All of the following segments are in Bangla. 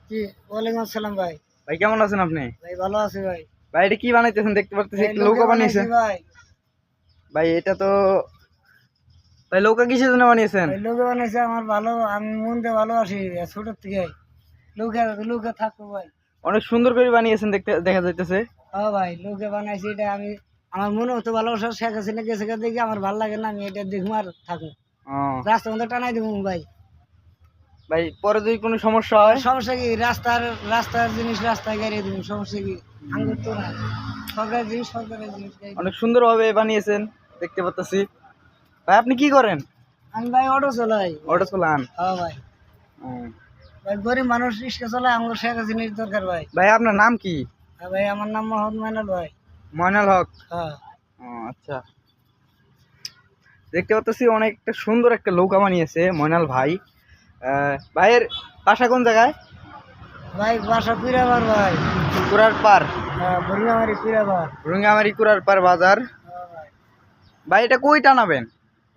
জি, ওয়ালাইকুম আসসালাম ভাই। ভাই কেমন আছেন আপনি? ভাই ভালো আছি ভাই। ভাই এটা কি বানাইতেছেন দেখতে পারতেছি, ভাই একটা লোকে নৌকা বানাইছি বানিয়েছেন। ভাই। ভাই এটা তো ভাই নৌকা কিসের জন্য বানিয়েছেন? ভাই লোকে বানাইছে আমার ভালো, আমি মন দিয়ে ভালোবাসি ছোট থেকে। লোকে লোকে থাকবো ভাই। অনেক সুন্দর করে বানিয়েছেন, দেখতে দেখা যাইতেছে। হ্যাঁ ভাই, লোকে বানাইছি এটা আমি আমার মনে হতো ভালোবাসা শেখ হাসিনা গেছে দেখে আমার ভালো লাগে না, আমি এটা দেখবো আর থাকবো। ও রাস্তার মধ্যে টানাই দেবো ভাই। ভাই পরে যদি কোনো সমস্যা হয়? সমস্যা কি, রাস্তার জিনিস রাস্তায় গাড়িয়ে দেবো, সমস্যা কি? আঙ্গুর তো না, সরকারের জিনিস সরকারের জিনিস গাড়ি দেবো। অনেক সুন্দরভাবে বানিয়েছেন দেখতে পারতেছি। ভাই আপনি কি করেন? আমি ভাই অটো চলাই। অটো চালান? হ্যাঁ ভাই। ও। ভাই গরিব মানুষ রিক্সা চলায়, আমার শেখ হাসিনার দরকার ভাই। ভাই আপনার নাম কি? হ্যাঁ ভাই, আমার নাম মোহাম্মদ মাইনুল ভাই। ময়নাল হক? হ্যাঁ ও আচ্ছা, দেখতে পাচ্ছি অনেক একটা সুন্দর একটা নৌকা বানিয়েছে ময়নাল ভাই। ভাইয়ের বাসা কোন জায়গায়? ভাই, বাসা পিরাবার ভাই। কুড়ার পার? হ্যাঁ, বরিয়ামারি পিরাবার। রুঙ্গামারি কুড়ার পার বাজার। হ্যাঁ ভাই। ভাই এটা কই টানাবেন?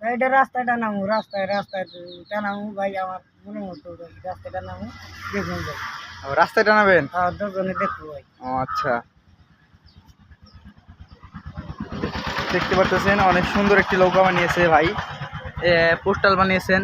ভাই, এটা রাস্তায় টানামু, রাস্তায় রাস্তায় টানামু ভাই, আমার মনে হতো ভাই রাস্তায় টানামু, দেখুন ভাই। ও, রাস্তায় টানাবেন? হ্যাঁ, দশজনে দেখবো ভাই। ও আচ্ছা, দেখতে পারতেছেন অনেক সুন্দর একটি নৌকা বানিয়েছে ভাই, পোস্টাল বানিয়েছেন।